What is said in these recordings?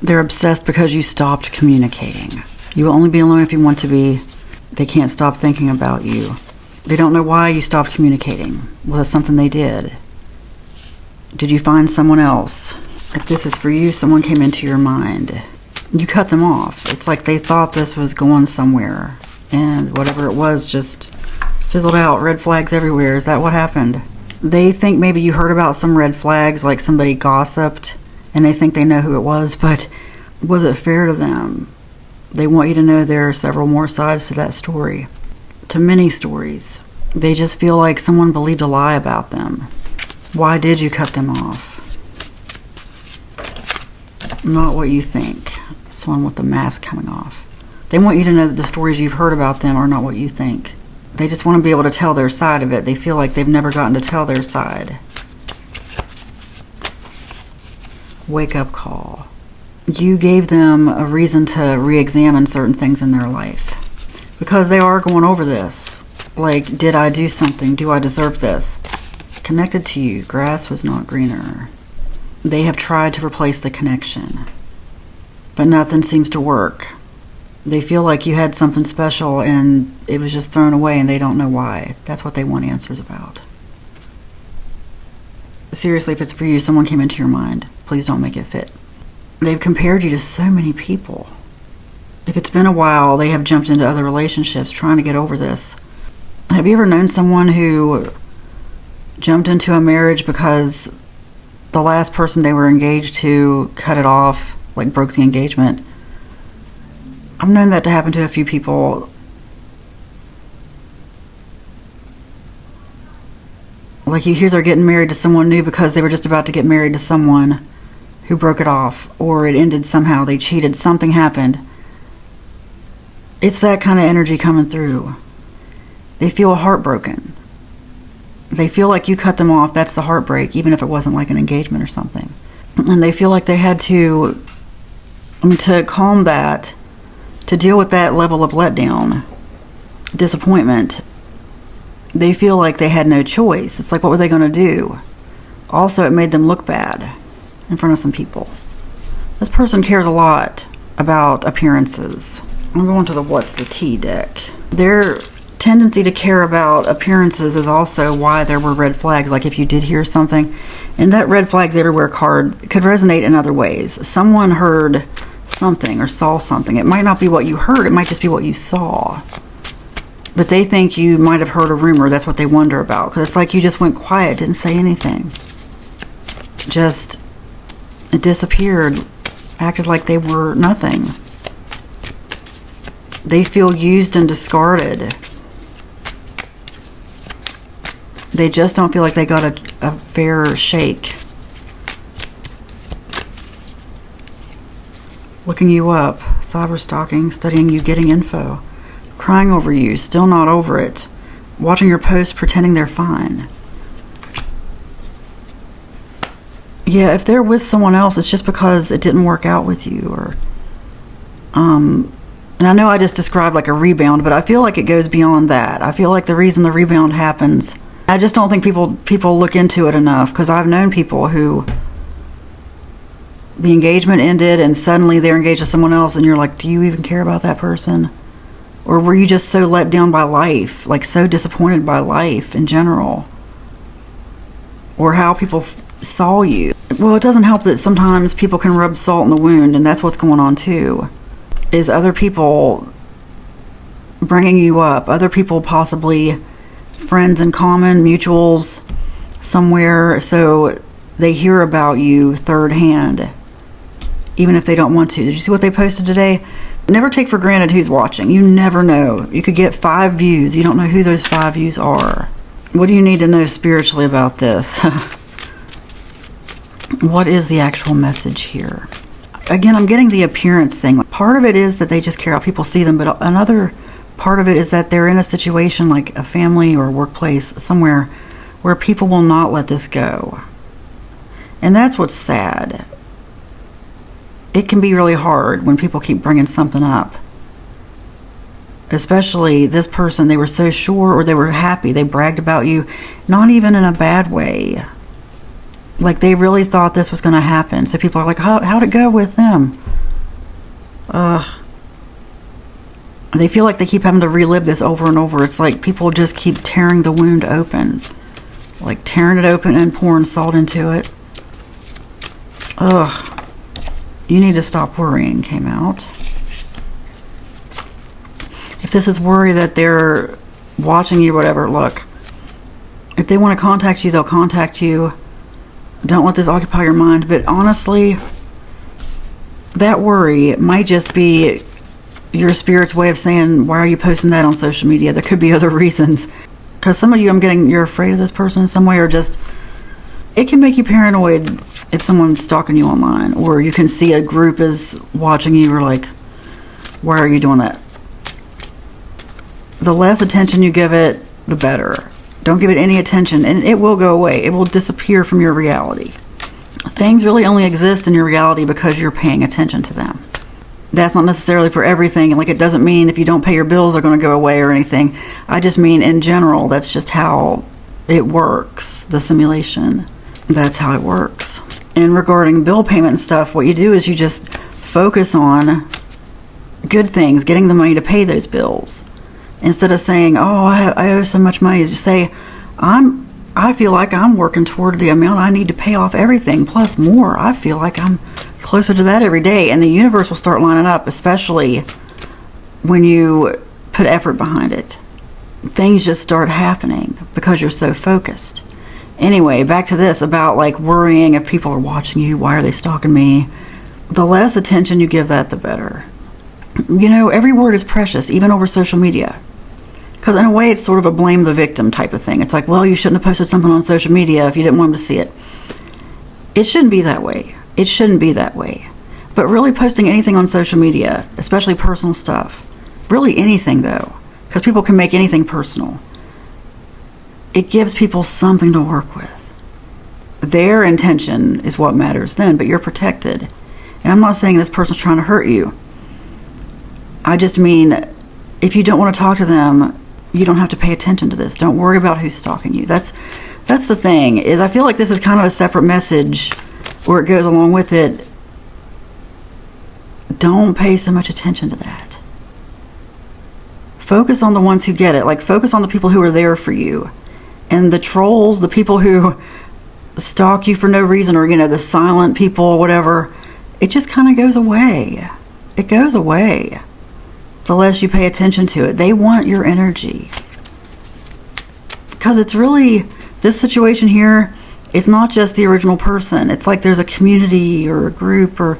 They're obsessed because you stopped communicating. You will only be alone if you want to be. They can't stop thinking about you. They don't know why you stopped communicating. Was it something they did? Did you find someone else? If this is for you, someone came into your mind. You cut them off. It's like they thought this was going somewhere, and whatever it was just fizzled out. Red flags everywhere. Is that what happened? They think maybe you heard about some red flags, like somebody gossiped, and they think they know who it was, but was it fair to them? They want you to know there are several more sides to that story, to many stories. They just feel like someone believed a lie about them. Why did you cut them off? Not what you think. Someone with the mask coming off. They want you to know that the stories you've heard about them are not what you think. They just want to be able to tell their side of it. They feel like they've never gotten to tell their side. Wake up call. You gave them a reason to re-examine certain things in their life. Because they are going over this. Like, did I do something? Do I deserve this? Connected to you, grass was not greener. They have tried to replace the connection, but nothing seems to work. They feel like you had something special and it was just thrown away and they don't know why. That's what they want answers about. Seriously, if it's for you, someone came into your mind. Please don't make it fit. They've compared you to so many people. If it's been a while, they have jumped into other relationships trying to get over this. Have you ever known someone who jumped into a marriage because the last person they were engaged to cut it off, like broke the engagement? I've known that to happen to a few people. Like, you hear they're getting married to someone new because they were just about to get married to someone who broke it off, or it ended somehow, they cheated, something happened. It's that kind of energy coming through. They feel heartbroken. They feel like you cut them off. That's the heartbreak, even if it wasn't like an engagement or something. And they feel like they had to calm that, to deal with that level of letdown, disappointment. They feel like they had no choice. It's like, what were they going to do? Also, it made them look bad in front of some people. This person cares a lot about appearances. I'm going to the What's the Tea deck. Their tendency to care about appearances is also why there were red flags. Like, if you did hear something, and that red flags everywhere card could resonate in other ways. Someone heard something or saw something. It might not be what you heard, it might just be what you saw. But they think you might have heard a rumor. That's what they wonder about. Because it's like you just went quiet, didn't say anything. Just disappeared, acted like they were nothing. They feel used and discarded. They just don't feel like they got a fair shake. Looking you up, cyber stalking, studying you, getting info. Crying over you, still not over it. Watching your posts, pretending they're fine. Yeah, if they're with someone else, it's just because it didn't work out with you, or and I know I just described like a rebound, but I feel like it goes beyond that. I feel like the reason the rebound happens, I just don't think people look into it enough, because I've known people who the engagement ended and suddenly they're engaged to someone else, and you're like, do you even care about that person? Or were you just so let down by life, like so disappointed by life in general? Or how people saw you? Well, it doesn't help that sometimes people can rub salt in the wound, and that's what's going on too. Is other people bringing you up, other people possibly friends in common, mutuals somewhere, so they hear about you third hand, even if they don't want to. Did you see what they posted today? Never take for granted who's watching. You never know. You could get 5 views. You don't know who those 5 views are. What do you need to know spiritually about this? What is the actual message here? Again, I'm getting the appearance thing. Part of it is that they just care how people see them, but another part of it is that they're in a situation like a family or a workplace somewhere where people will not let this go. And that's what's sad. It can be really hard when people keep bringing something up. Especially this person, they were so sure, or they were happy, they bragged about you, not even in a bad way. Like, they really thought this was going to happen. So people are like, how'd it go with them? They feel like they keep having to relive this over and over. It's like people just keep tearing the wound open. Like tearing it open and pouring salt into it. Ugh. You need to stop worrying came out. If this is worry that they're watching you, whatever, look. If they want to contact you, they'll contact you. Don't let this occupy your mind. But honestly, that worry might just be your spirit's way of saying, why are you posting that on social media? There could be other reasons. Because some of you, you're afraid of this person in some way, or just, it can make you paranoid if someone's stalking you online, or you can see a group is watching you, or like, why are you doing that? The less attention you give it, the better. Don't give it any attention, and it will go away. It will disappear from your reality. Things really only exist in your reality because you're paying attention to them. That's not necessarily for everything. Like, it doesn't mean if you don't pay your bills, they're going to go away or anything. I just mean in general, that's just how it works, the simulation. That's how it works. And regarding bill payment and stuff, what you do is you just focus on good things, getting the money to pay those bills. Instead of saying, oh, I owe so much money, just say, I feel like I'm working toward the amount I need to pay off everything, plus more. I feel like I'm closer to that every day. And the universe will start lining up, especially when you put effort behind it. Things just start happening because you're so focused. Anyway, back to this about like worrying if people are watching you, why are they stalking me? The less attention you give that, the better. You know, every word is precious, even over social media. Because in a way, it's sort of a blame the victim type of thing. It's like, well, you shouldn't have posted something on social media if you didn't want them to see it. It shouldn't be that way. It shouldn't be that way. But really posting anything on social media, especially personal stuff, really anything though, because people can make anything personal, it gives people something to work with. Their intention is what matters then, but you're protected. And I'm not saying this person's trying to hurt you. I just mean, if you don't want to talk to them, you don't have to pay attention to this. Don't worry about who's stalking you. That's the thing, is I feel like this is kind of a separate message where it goes along with it. Don't pay so much attention to that. Focus on the ones who get it. Like, focus on the people who are there for you. And the trolls, the people who stalk you for no reason, or, you know, the silent people, whatever, it just kind of goes away. It goes away. The less you pay attention to it. They want your energy. Because it's really, this situation here, it's not just the original person. It's like there's a community or a group or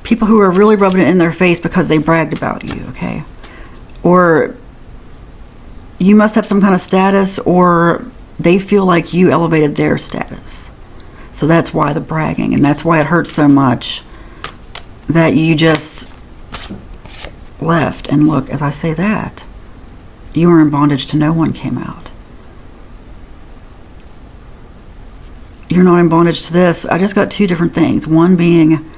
people who are really rubbing it in their face because they bragged about you, okay? Or you must have some kind of status, or they feel like you elevated their status. So that's why the bragging, and that's why it hurts so much that you just left. And look, as I say that, you were in bondage to no one came out. You're not in bondage to this. I just got two different things. One being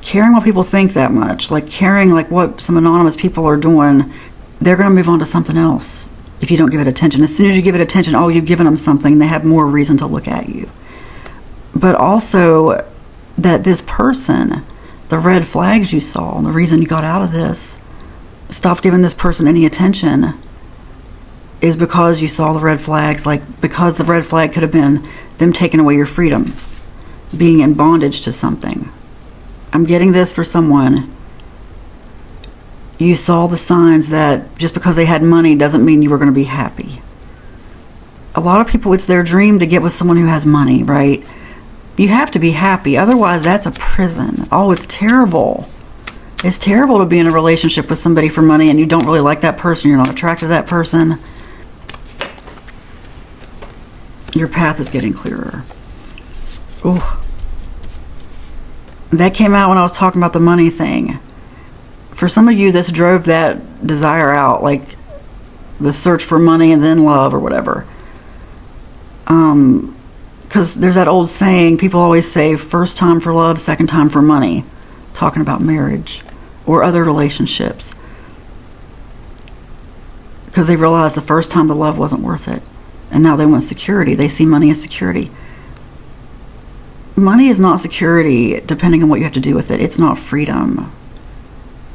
caring what people think that much, like caring like what some anonymous people are doing. They're going to move on to something else if you don't give it attention. As soon as you give it attention, oh, you've given them something, they have more reason to look at you. But also that this person, the red flags you saw, and the reason you got out of this, stop giving this person any attention, is because you saw the red flags. Like, because the red flag could have been them taking away your freedom, being in bondage to something. I'm getting this for someone. You saw the signs that just because they had money doesn't mean you were going to be happy. A lot of people, it's their dream to get with someone who has money, right? You have to be happy. Otherwise, that's a prison. Oh, it's terrible. It's terrible to be in a relationship with somebody for money and you don't really like that person. You're not attracted to that person. Your path is getting clearer. Ooh. That came out when I was talking about the money thing. For some of you, this drove that desire out, like the search for money and then love or whatever. Because there's that old saying, people always say, first time for love, second time for money. Talking about marriage or other relationships. Because they realized the first time the love wasn't worth it. And now they want security. They see money as security. Money is not security, depending on what you have to do with it. It's not freedom.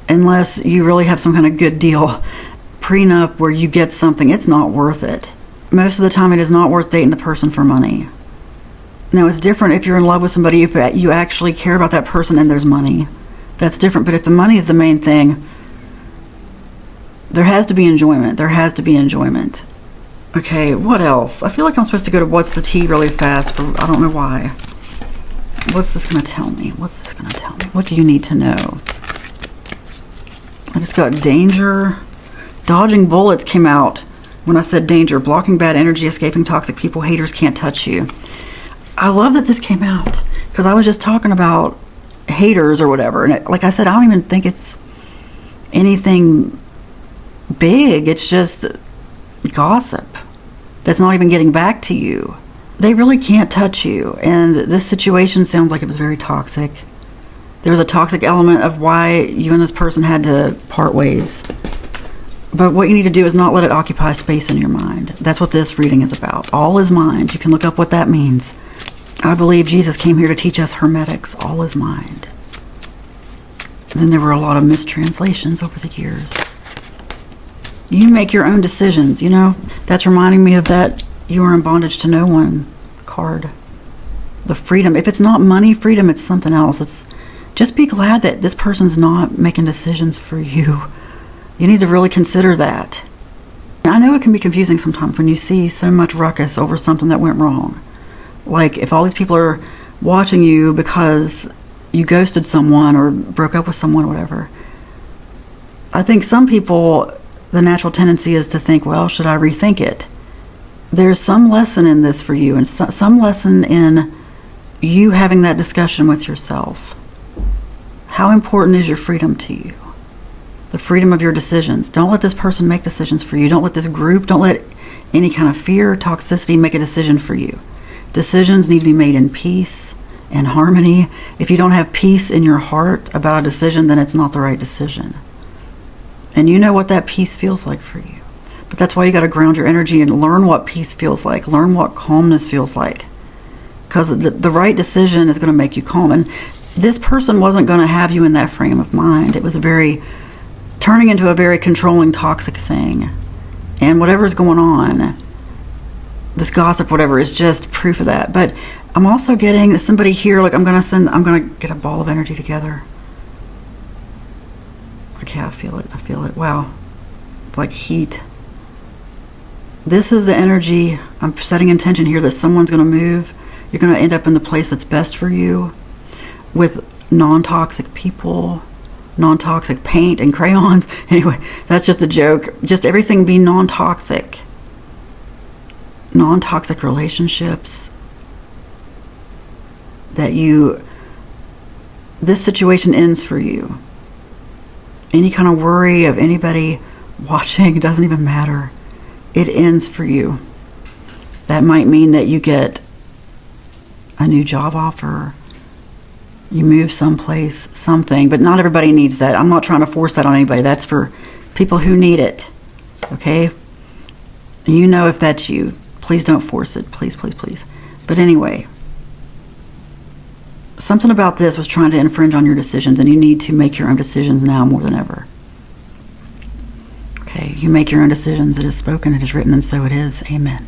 unless you really have some kind of good deal, prenup where you get something, it's not worth it. Most of the time, it is not worth dating the person for money. Now, it's different if you're in love with somebody, if you actually care about that person and there's money. That's different. But if the money is the main thing, there has to be enjoyment. There has to be enjoyment. Okay, what else? I feel like I'm supposed to go to what's the tea really fast. I don't know why. What's this going to tell me? What's this going to tell me? What do you need to know? I just got danger. Dodging bullets came out when I said danger. Blocking bad energy, escaping toxic people, haters can't touch you. I love that this came out because I was just talking about haters or whatever. And like I said, I don't even think it's anything big. It's just gossip that's not even getting back to you. They really can't touch you. And this situation sounds like it was very toxic. There was a toxic element of why you and this person had to part ways. But what you need to do is not let it occupy space in your mind. That's what this reading is about. All is mind. You can look up what that means. I believe Jesus came here to teach us hermetics. All is mind. Then there were a lot of mistranslations over the years. You make your own decisions, you know. That's reminding me of that you are in bondage to no one card. The freedom. If it's not money freedom, it's something else. It's just be glad that this person's not making decisions for you. You need to really consider that. I know it can be confusing sometimes when you see so much ruckus over something that went wrong. Like if all these people are watching you because you ghosted someone or broke up with someone or whatever. I think some people, the natural tendency is to think, well, should I rethink it? There's some lesson in this for you, and some lesson in you having that discussion with yourself. How important is your freedom to you? The freedom of your decisions. Don't let this person make decisions for you. Don't let this group, don't let any kind of fear or toxicity make a decision for you. Decisions need to be made in peace and harmony. If you don't have peace in your heart about a decision, then it's not the right decision. And you know what that peace feels like for you. But that's why you got to ground your energy and learn what peace feels like. Learn what calmness feels like. Because the right decision is going to make you calm. And this person wasn't going to have you in that frame of mind. It was turning into a very controlling, toxic thing. And whatever's going on, this gossip, whatever, is just proof of that. But I'm also getting somebody here, like I'm going to get a ball of energy together. Okay, I feel it. Wow. It's like heat. This is the energy. I'm setting intention here that someone's going to move. You're going to end up in the place that's best for you with non-toxic people, non-toxic paint and crayons. Anyway, that's just a joke. Just everything be non-toxic. Non-toxic relationships. This situation ends for you. Any kind of worry of anybody watching doesn't even matter. It ends for you. That might mean that you get a new job offer, you move someplace, something, but not everybody needs that. I'm not trying to force that on anybody. That's for people who need it, okay? You know if that's you. Please don't force it. Please, please, please. But anyway, something about this was trying to infringe on your decisions, and you need to make your own decisions now more than ever. Okay, you make your own decisions. It is spoken, it is written, and so it is. Amen.